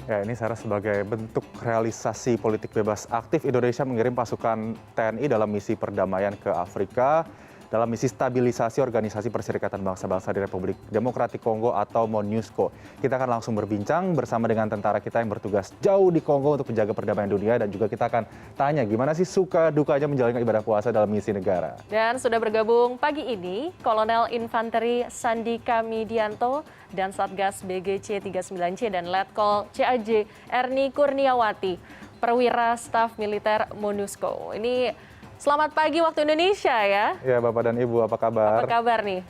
Ya, ini Sarah sebagai bentuk realisasi politik bebas aktif, Indonesia mengirim pasukan TNI dalam misi perdamaian ke Afrika, dalam misi stabilisasi Organisasi Perserikatan Bangsa-Bangsa di Republik Demokratik Kongo atau MONUSCO. Kita akan langsung berbincang bersama dengan tentara kita yang bertugas jauh di Kongo untuk menjaga perdamaian dunia, dan juga kita akan tanya gimana sih suka dukanya menjalankan ibadah puasa dalam misi negara. Dan sudah bergabung pagi ini Kolonel Infanteri Sandika Midianto dan Satgas BGC 39C dan Letkol CAJ Erni Kurniawati, perwira staf militer MONUSCO. Ini selamat pagi waktu Indonesia ya. Ya, Bapak dan Ibu, apa kabar? Apa kabar nih?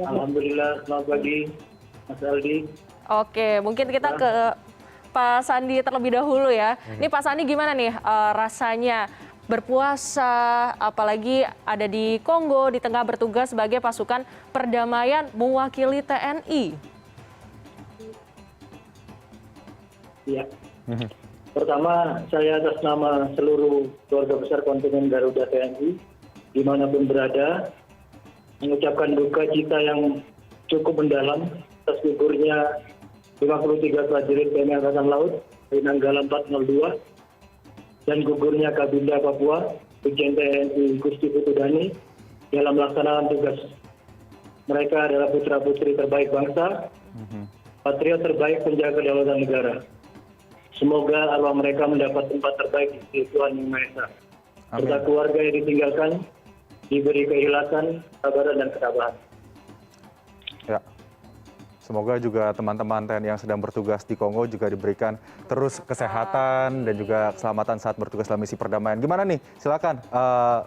Alhamdulillah, selamat pagi Mas Aldi. Oke, mungkin kita ke Pak Sandi terlebih dahulu ya. Ini Pak Sandi gimana nih rasanya berpuasa, apalagi ada di Kongo, di tengah bertugas sebagai pasukan perdamaian mewakili TNI? Ya. Pertama, saya atas nama seluruh keluarga besar kontingen Garuda TNI, dimanapun berada, mengucapkan duka cita yang cukup mendalam atas gugurnya 53 prajurit TNI Angkatan Laut di Nanggala 402 dan gugurnya Kabinda Papua Brigjen TNI Gusti Putudani dalam melaksanakan tugas. Mereka adalah putra-putri terbaik bangsa, patriot terbaik penjaga kedaulatan negara. Semoga arwah mereka mendapat tempat terbaik di Tuhan Yang Maha Esa. Serta keluarga yang ditinggalkan diberi keikhlasan, kesabaran dan ketabahan. Ya. Semoga juga teman-teman TNI yang sedang bertugas di Kongo juga diberikan terus kesehatan dan juga keselamatan saat bertugas dalam misi perdamaian. Gimana nih? Silakan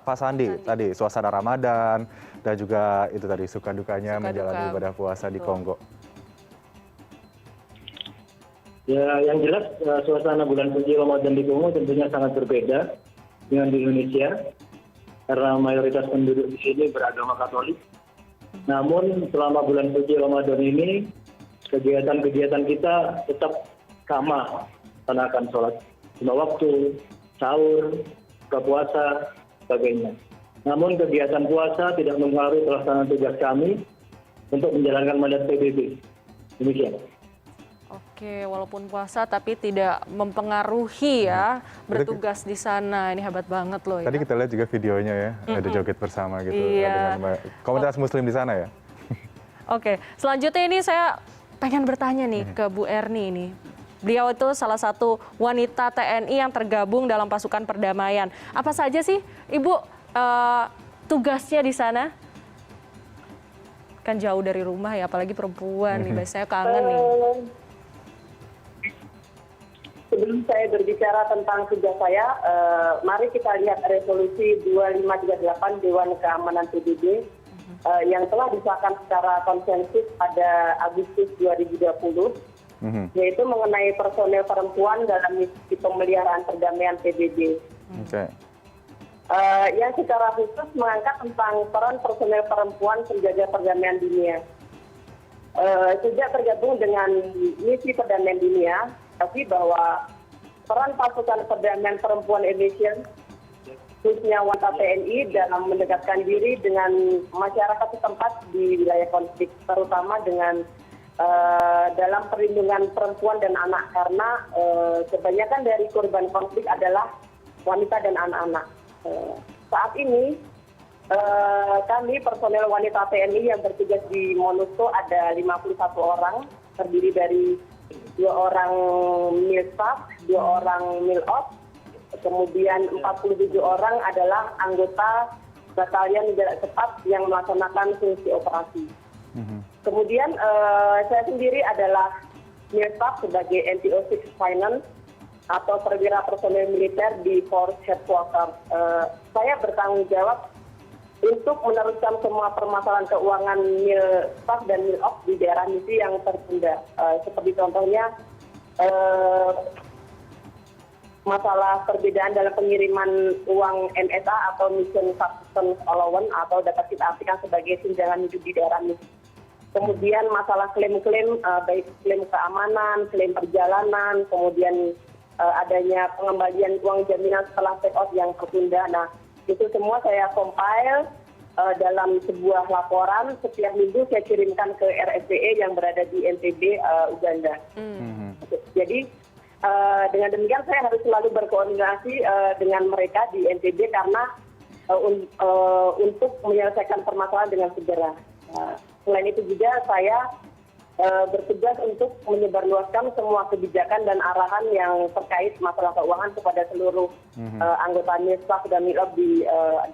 Pak Sandi. Tadi suasana Ramadan dan juga itu tadi suka dukanya menjalani ibadah puasa di Kongo. Ya, yang jelas suasana bulan suci Ramadan di Kongo tentunya sangat berbeda dengan di Indonesia karena mayoritas penduduk di sini beragama Katolik. Namun selama bulan suci Ramadan ini kegiatan-kegiatan kita tetap sama, melaksanakan sholat 5 waktu, sahur, buka puasa, sebagainya. Namun kegiatan puasa tidak mempengaruhi pelaksanaan tugas kami untuk menjalankan mandat PBB. Demikian. Oke, walaupun puasa tapi tidak mempengaruhi ya bertugas di sana. Ini hebat banget loh ya. Tadi kita lihat juga videonya ya, ada joget bersama gitu Iya. dengan komunitas muslim di sana ya. Oke, selanjutnya ini saya pengen bertanya nih ke Bu Erni ini. Beliau itu salah satu wanita TNI yang tergabung dalam pasukan perdamaian. Apa saja sih Ibu tugasnya di sana? Kan jauh dari rumah ya, apalagi perempuan nih, biasanya kangen nih. Sebelum saya berbicara tentang tugas saya, mari kita lihat resolusi 2538 Dewan Keamanan PBB yang telah disahkan secara konsensus pada Agustus 2020, yaitu mengenai personel perempuan dalam misi pemeliharaan perdamaian PBB. Yang secara khusus mengangkat tentang peran personel perempuan penjaga perdamaian dunia. Sejak tergabung dengan misi perdamaian dunia, tapi bahwa peran pasukan perdamaian perempuan Indonesia, khususnya wanita TNI dalam mendekatkan diri dengan masyarakat setempat di wilayah konflik, terutama dengan dalam perlindungan perempuan dan anak, karena kebanyakan dari korban konflik adalah wanita dan anak-anak. Saat ini kami personel wanita TNI yang bertugas di MONUSCO ada 51 orang, terdiri dari 2 orang milstaf, 2 orang milop, kemudian 47 orang adalah anggota batalion jarak cepat yang melaksanakan fungsi operasi. Kemudian saya sendiri adalah milstaf sebagai NTO 6 Finance atau perwira personel militer di Force Headquarters. Saya bertanggung jawab untuk meneruskan semua permasalahan keuangan milstaf dan milop di daerah misi yang tertunda. Seperti contohnya masalah perbedaan dalam pengiriman uang MSA atau Mission Subsistence Allowance atau dapat kita artikan sebagai tunjangan hidup di daerah misi. Kemudian masalah klaim-klaim, baik klaim keamanan, klaim perjalanan, kemudian adanya pengembalian uang jaminan setelah take off yang tertunda. Nah, itu semua saya compile, dalam sebuah laporan setiap minggu saya kirimkan ke RSCE yang berada di Entebbe, Uganda. Jadi dengan demikian saya harus selalu berkoordinasi dengan mereka di Entebbe karena untuk menyelesaikan permasalahan dengan segera. Selain itu juga saya bertugas untuk menyebarluaskan semua kebijakan dan arahan yang terkait masalah keuangan kepada seluruh anggota MISPAK dan MILOB di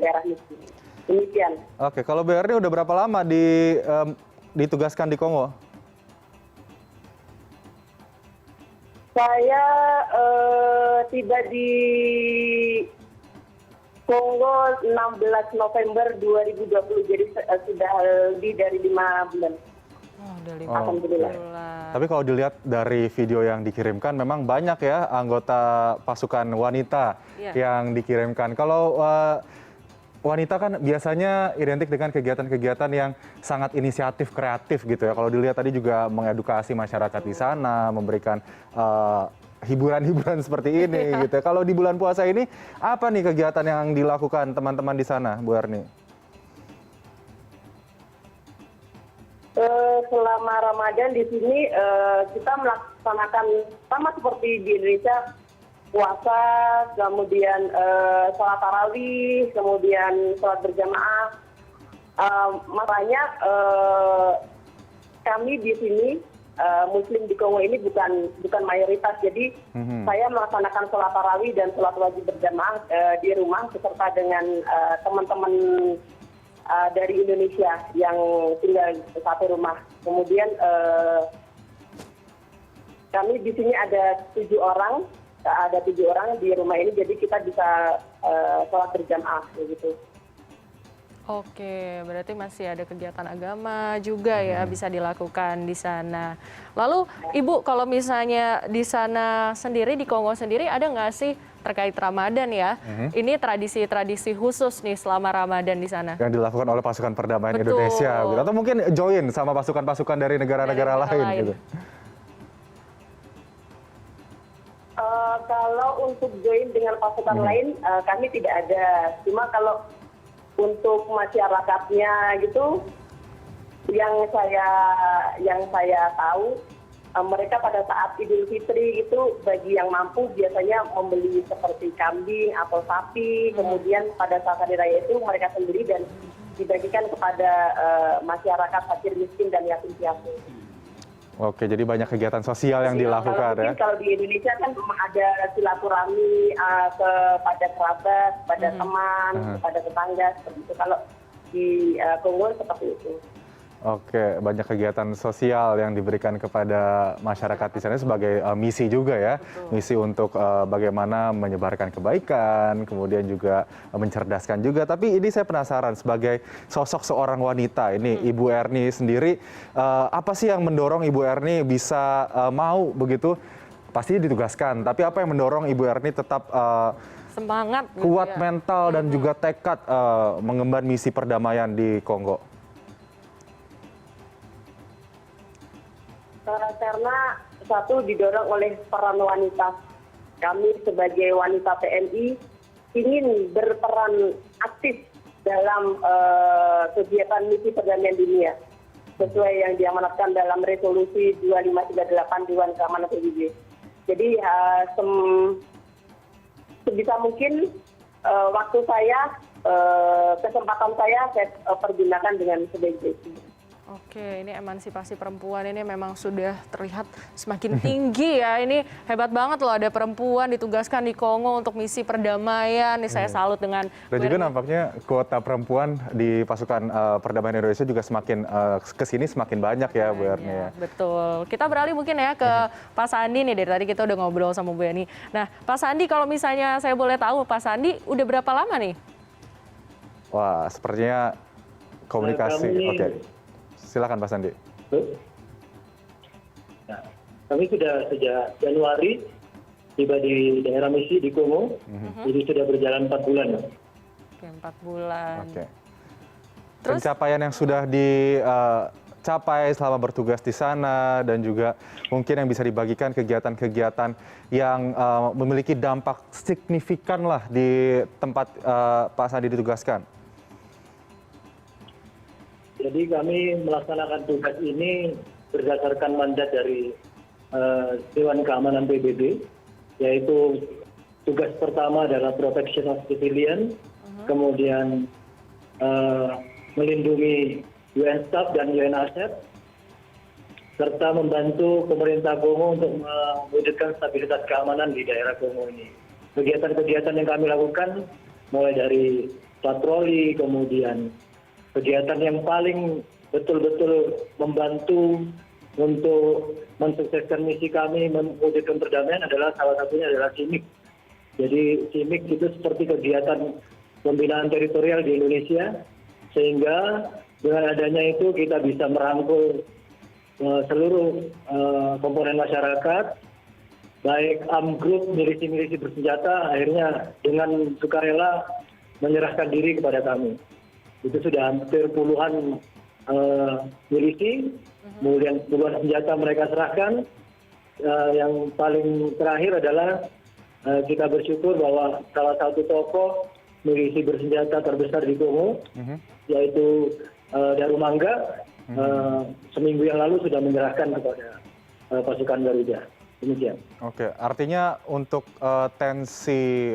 daerah misi. Demikian. Oke, kalau Bu Erni udah berapa lama ditugaskan di Kongo? Saya tiba di Kongo 16 November 2020, jadi sudah lebih dari 5 bulan. Oh, udah 5 Alhamdulillah. bulan. Tapi kalau dilihat dari video yang dikirimkan, memang banyak ya anggota pasukan wanita yang dikirimkan. Kalau wanita kan biasanya identik dengan kegiatan-kegiatan yang sangat inisiatif, kreatif gitu ya. Kalau dilihat tadi juga mengedukasi masyarakat di sana, memberikan hiburan-hiburan seperti ini gitu ya. Kalau di bulan puasa ini, apa nih kegiatan yang dilakukan teman-teman di sana, Bu Erni? Selama Ramadan di sini kita melaksanakan sama seperti di Indonesia, puasa, kemudian sholat tarawih, kemudian sholat berjamaah. Makanya kami di sini Muslim di Kongo ini bukan mayoritas, jadi saya melaksanakan sholat tarawih dan sholat wajib berjamaah di rumah beserta dengan teman-teman dari Indonesia yang tinggal di satu rumah. Kemudian kami di sini ada 7 orang. Ada 7 orang di rumah ini, jadi kita bisa sholat berjamaah begitu. Oke, berarti masih ada kegiatan agama juga ya bisa dilakukan di sana. Lalu Ibu, kalau misalnya di sana sendiri, di Kongo sendiri, ada nggak sih terkait Ramadan ya? Ini tradisi-tradisi khusus nih selama Ramadan di sana? Yang dilakukan oleh pasukan perdamaian Betul. Indonesia, gitu. Atau mungkin join sama pasukan-pasukan dari negara-negara lain gitu. Kalau untuk join dengan pasukan lain, kami tidak ada. Cuma kalau untuk masyarakatnya gitu, yang saya tahu, mereka pada saat Idul Fitri itu bagi yang mampu biasanya membeli seperti kambing atau sapi, kemudian pada saat hari raya itu mereka sendiri dan dibagikan kepada masyarakat fakir miskin dan yatim piatu. Oke, jadi banyak kegiatan sosial yang dilakukan ya. Kalau di Indonesia kan memang ada silaturahmi kepada kerabat, kepada teman, kepada tetangga seperti itu. Kalau di Kongo seperti itu. Oke, banyak kegiatan sosial yang diberikan kepada masyarakat di sana sebagai misi juga ya. Misi untuk bagaimana menyebarkan kebaikan, kemudian juga mencerdaskan juga. Tapi ini saya penasaran sebagai sosok seorang wanita ini, Ibu Erni sendiri, apa sih yang mendorong Ibu Erni bisa mau begitu? Pasti ditugaskan, tapi apa yang mendorong Ibu Erni tetap Semangat gitu kuat ya. mental dan juga tekad mengemban misi perdamaian di Kongo? Karena satu didorong oleh peran wanita. Kami sebagai wanita TNI ingin berperan aktif dalam kegiatan misi perdamaian dunia sesuai yang diamanatkan dalam resolusi 2538 Dewan Keamanan PBB. Jadi sebisa mungkin waktu saya, kesempatan saya pergunakan dengan sebaik-baiknya. Oke, ini emansipasi perempuan ini memang sudah terlihat semakin tinggi ya. Ini hebat banget loh, ada perempuan ditugaskan di Kongo untuk misi perdamaian. Ini saya salut dengan... Dan juga nampaknya kuota perempuan di pasukan perdamaian Indonesia juga semakin kesini semakin banyak ya, Bu Erni ya. Betul. Kita beralih mungkin ya ke Pak Sandi nih. Dari tadi kita udah ngobrol sama Bu Erni. Nah, Pak Sandi, kalau misalnya saya boleh tahu, Pak Sandi udah berapa lama nih? Wah, sepertinya komunikasi. Oke. Silakan Pak Sandi. Nah, kami sudah sejak Januari tiba di daerah misi di Kongo, jadi sudah berjalan 4 bulan. Oke, 4 bulan. Oke. Terus? Pencapaian yang sudah dicapai selama bertugas di sana dan juga mungkin yang bisa dibagikan kegiatan-kegiatan yang memiliki dampak signifikan lah di tempat Pak Sandi ditugaskan. Jadi kami melaksanakan tugas ini berdasarkan mandat dari Dewan Keamanan PBB, yaitu tugas pertama adalah protection of civilian, kemudian melindungi UN staff dan UN asset, serta membantu pemerintah Kongo untuk mewujudkan stabilitas keamanan di daerah Kongo ini. Kegiatan-kegiatan yang kami lakukan mulai dari patroli, kemudian kegiatan yang paling betul-betul membantu untuk mensukseskan misi kami mewujudkan perdamaian adalah salah satunya adalah CIMIC. Jadi CIMIC itu seperti kegiatan pembinaan teritorial di Indonesia, sehingga dengan adanya itu kita bisa merangkul seluruh komponen masyarakat, baik armed group, milisi-milisi bersenjata, akhirnya dengan sukarela menyerahkan diri kepada kami. Itu sudah hampir puluhan milisi, kemudian puluhan senjata mereka serahkan. Yang paling terakhir adalah kita bersyukur bahwa salah satu tokoh milisi bersenjata terbesar di Kongo, yaitu Darumangga, seminggu yang lalu sudah menyerahkan kepada pasukan Garuda. Demikian. Oke, artinya untuk tensi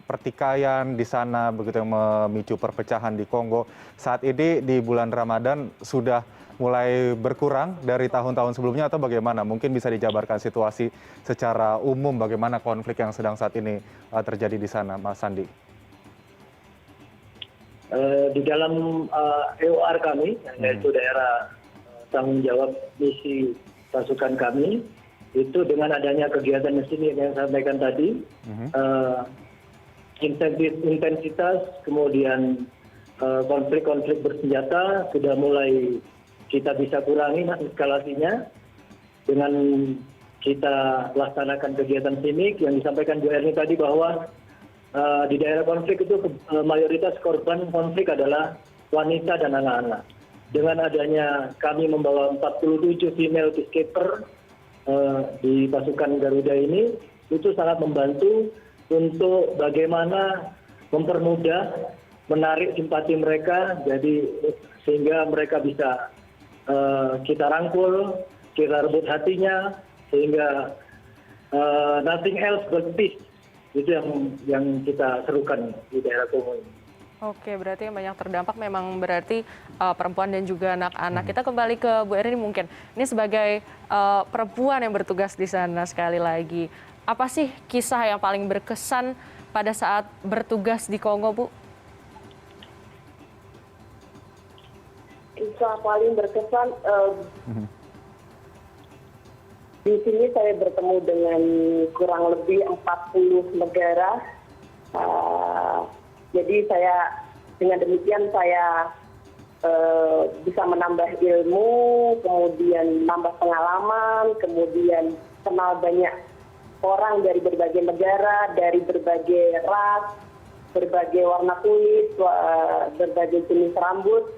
pertikaian di sana begitu yang memicu perpecahan di Kongo saat ini di bulan Ramadan sudah mulai berkurang dari tahun-tahun sebelumnya atau bagaimana? Mungkin bisa dijabarkan situasi secara umum bagaimana konflik yang sedang saat ini terjadi di sana, Mas Sandi? Di dalam EOR kami, yaitu daerah tanggung jawab misi pasukan kami, itu dengan adanya kegiatan di sini yang saya sampaikan tadi, intensitas, kemudian konflik-konflik bersenjata sudah mulai kita bisa kurangi eskalasinya dengan kita laksanakan kegiatan CIMIC yang disampaikan Bu Erni tadi bahwa di daerah konflik itu mayoritas korban konflik adalah wanita dan anak-anak. Dengan adanya kami membawa 47 female peacekeeper di pasukan Garuda ini, itu sangat membantu untuk bagaimana mempermudah, menarik simpati mereka, jadi sehingga mereka bisa kita rangkul, kita rebut hatinya, sehingga nothing else but peace. Itu yang kita serukan di daerah Kongo ini. Oke, berarti yang banyak terdampak memang berarti perempuan dan juga anak-anak. Kita kembali ke Bu Erni mungkin. Ini sebagai perempuan yang bertugas di sana sekali lagi. Apa sih kisah yang paling berkesan pada saat bertugas di Kongo, Bu? Kisah paling berkesan, di sini saya bertemu dengan kurang lebih 40 negara. Jadi dengan demikian saya bisa menambah ilmu, kemudian nambah pengalaman, kemudian kenal banyak orang dari berbagai negara, dari berbagai ras, berbagai warna kulit, berbagai jenis rambut.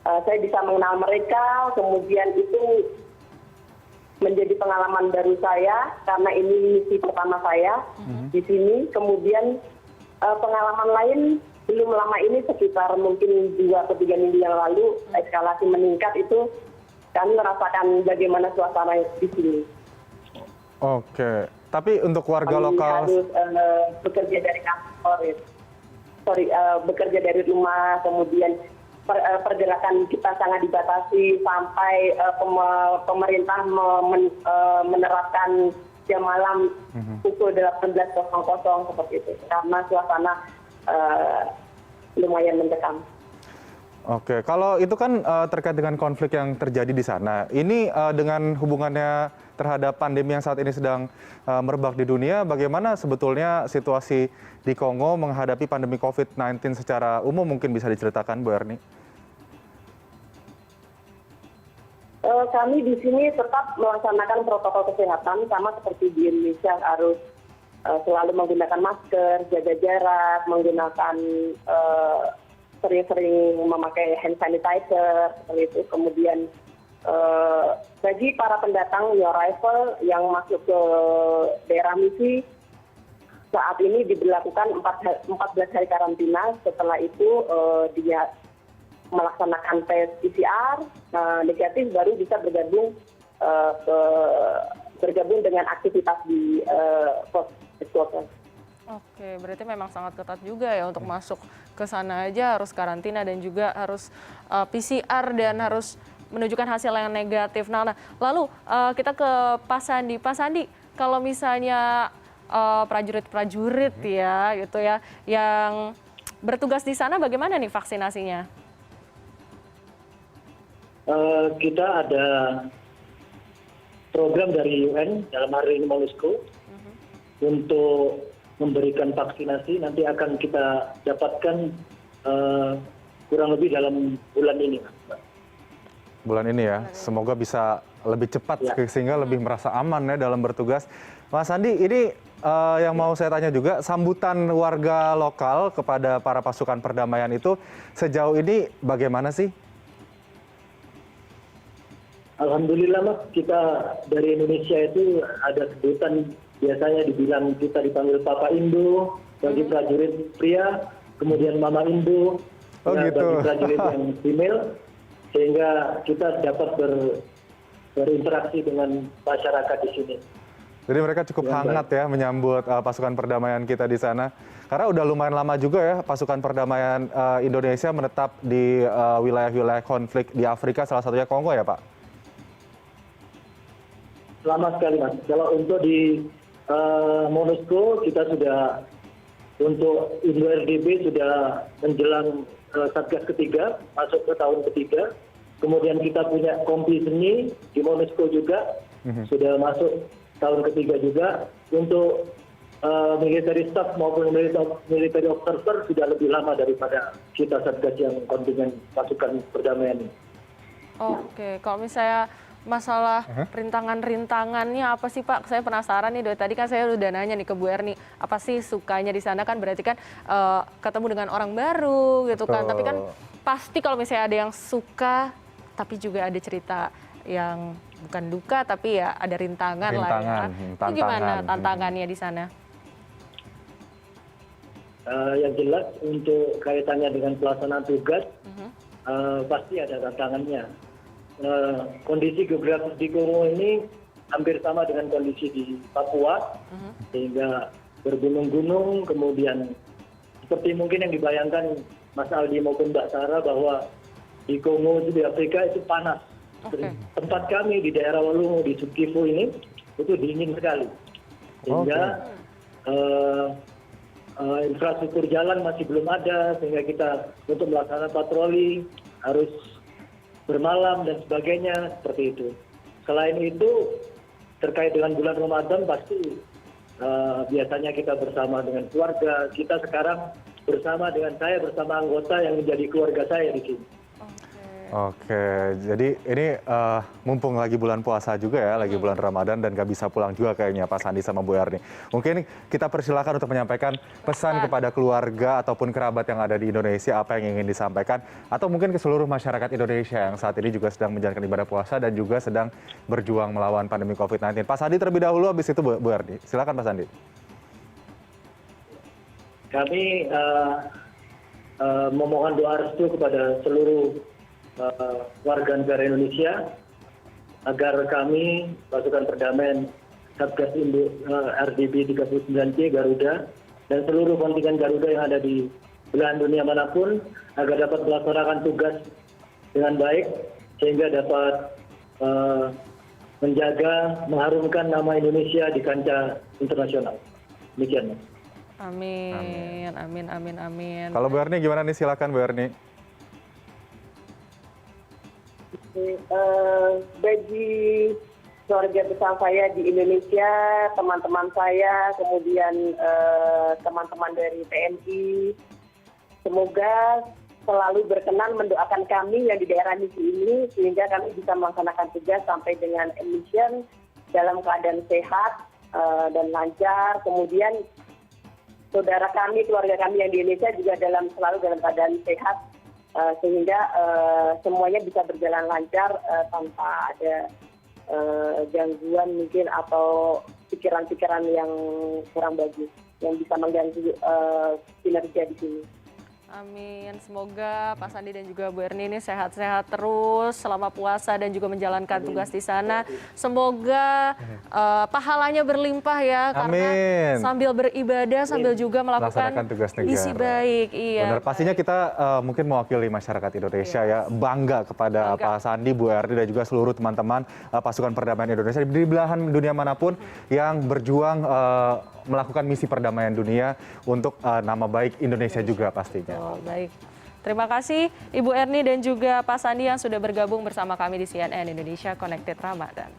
Saya bisa mengenal mereka, kemudian itu menjadi pengalaman baru saya karena ini misi pertama saya di sini. Kemudian pengalaman lain belum lama ini, sekitar mungkin 2 atau 3 minggu yang lalu, eskalasi meningkat itu kami merasakan bagaimana suasana di sini. Oke, tapi untuk warga kami lokal harus bekerja dari kantor, bekerja dari rumah, kemudian pergerakan kita sangat dibatasi sampai pemerintah menerapkan jam malam pukul 18.00 seperti itu karena suasana lumayan mencekam. Oke, kalau itu kan terkait dengan konflik yang terjadi di sana. Ini dengan hubungannya terhadap pandemi yang saat ini sedang merebak di dunia, bagaimana sebetulnya situasi di Kongo menghadapi pandemi COVID-19 secara umum, mungkin bisa diceritakan, Bu Erni? Kami di sini tetap melaksanakan protokol kesehatan sama seperti di Indonesia, harus selalu menggunakan masker, jaga jarak, menggunakan sering-sering memakai hand sanitizer seperti itu. Kemudian bagi para pendatang new arrival yang masuk ke daerah misi, saat ini diberlakukan 14 hari karantina. Setelah itu dia melaksanakan tes PCR negatif baru bisa bergabung dengan aktivitas di pos isolasi. Oke, berarti memang sangat ketat juga ya untuk masuk ke sana aja harus karantina dan juga harus PCR dan harus menunjukkan hasil yang negatif. Nah, lalu kita ke Pak Sandi. Pak Sandi, kalau misalnya prajurit-prajurit ya gitu ya yang bertugas di sana bagaimana nih vaksinasinya? Kita ada program dari UN dalam hari ini MONUSCO untuk memberikan vaksinasi. Nanti akan kita dapatkan kurang lebih dalam bulan ini. Bulan ini ya, semoga bisa lebih cepat sehingga lebih merasa aman ya dalam bertugas. Mas Sandi, ini yang mau saya tanya juga, sambutan warga lokal kepada para pasukan perdamaian itu sejauh ini bagaimana sih? Alhamdulillah Mas, kita dari Indonesia itu ada sebutan, biasanya dibilang kita dipanggil Papa Indo bagi prajurit pria, kemudian Mama Indo gitu. bagi prajurit yang female, sehingga kita dapat berinteraksi dengan masyarakat di sini. Jadi mereka cukup hangat ya menyambut pasukan perdamaian kita di sana. Karena udah lumayan lama juga ya pasukan perdamaian Indonesia menetap di wilayah-wilayah konflik di Afrika, salah satunya Kongo ya Pak? Lama sekali Mas. Kalau untuk di MONUSCO kita sudah, untuk Indo RDB sudah menjelang Satgas ketiga, masuk ke tahun ketiga. Kemudian kita punya kompi seni di MONUSCO juga, sudah masuk tahun ketiga juga. Untuk military staff maupun military observer sudah lebih lama daripada kita Satgas yang kontingen pasukan perdamaian ini. Oke, kalau misalnya masalah rintangan-rintangannya apa sih Pak? Saya penasaran nih, dari tadi kan saya udah nanya nih ke Bu Erni, apa sih sukanya di sana, kan berarti kan ketemu dengan orang baru gitu kan. Tapi kan pasti kalau misalnya ada yang suka, tapi juga ada cerita yang bukan duka, tapi ya ada rintangan lah ya. Itu gimana tantangannya di sana? Yang jelas untuk kaitannya dengan pelaksanaan tugas, pasti ada tantangannya. Kondisi geografis di Kongo ini hampir sama dengan kondisi di Papua, sehingga bergunung-gunung, kemudian seperti mungkin yang dibayangkan Mas Aldi maupun Mbak Sarah bahwa di Kongo di Afrika itu panas. Tempat kami di daerah Walungu di Sud Kivu ini itu dingin sekali, sehingga infrastruktur jalan masih belum ada, sehingga kita untuk melaksanakan patroli harus bermalam dan sebagainya, seperti itu. Selain itu, terkait dengan bulan Ramadan pasti biasanya kita bersama dengan keluarga. Kita sekarang bersama dengan saya, bersama anggota yang menjadi keluarga saya di sini. Oke, jadi ini mumpung lagi bulan puasa juga ya, lagi bulan Ramadan dan gak bisa pulang juga kayaknya Pak Sandi sama Bu Erni. Mungkin kita persilakan untuk menyampaikan pesan kepada keluarga ataupun kerabat yang ada di Indonesia, apa yang ingin disampaikan, atau mungkin ke seluruh masyarakat Indonesia yang saat ini juga sedang menjalankan ibadah puasa dan juga sedang berjuang melawan pandemi COVID-19. Pak Sandi terlebih dahulu, habis itu Bu Erni. Silakan Pak Sandi. Kami memohon doa restu kepada seluruh warga negara Indonesia agar kami pasukan perdamaian Satgas Indo RDB 39C Garuda dan seluruh kontingen Garuda yang ada di belahan dunia manapun agar dapat melaksanakan tugas dengan baik sehingga dapat menjaga, mengharumkan nama Indonesia di kancah internasional. Demikian. Amin, amin, amin, amin. Kalau Bu Erni gimana nih, silakan Bu Erni. Bagi keluarga besar saya di Indonesia, teman-teman saya, kemudian teman-teman dari TNI, semoga selalu berkenan mendoakan kami yang di daerah misi ini sehingga kami bisa melaksanakan tugas sampai dengan mission dalam keadaan sehat dan lancar. Kemudian saudara kami, keluarga kami yang di Indonesia juga selalu dalam keadaan sehat, sehingga semuanya bisa berjalan lancar tanpa ada gangguan mungkin atau pikiran-pikiran yang kurang bagus yang bisa mengganggu kinerja di sini. Amin. Semoga Pak Sandi dan juga Bu Erni ini sehat-sehat terus selama puasa dan juga menjalankan tugas di sana. Semoga pahalanya berlimpah ya, karena Amin. sambil beribadah sambil juga Melaksanakan melakukan tugas negara. misi baik. Iya. Benar, pastinya kita mungkin mewakili masyarakat Indonesia ya, bangga kepada Bangga. Pak Sandi, Bu Erni dan juga seluruh teman-teman pasukan perdamaian Indonesia di belahan dunia manapun yang berjuang melakukan misi perdamaian dunia untuk nama baik Indonesia juga pastinya. Oh, baik. Terima kasih Ibu Erni dan juga Pak Sandi yang sudah bergabung bersama kami di CNN Indonesia Connected Ramadan.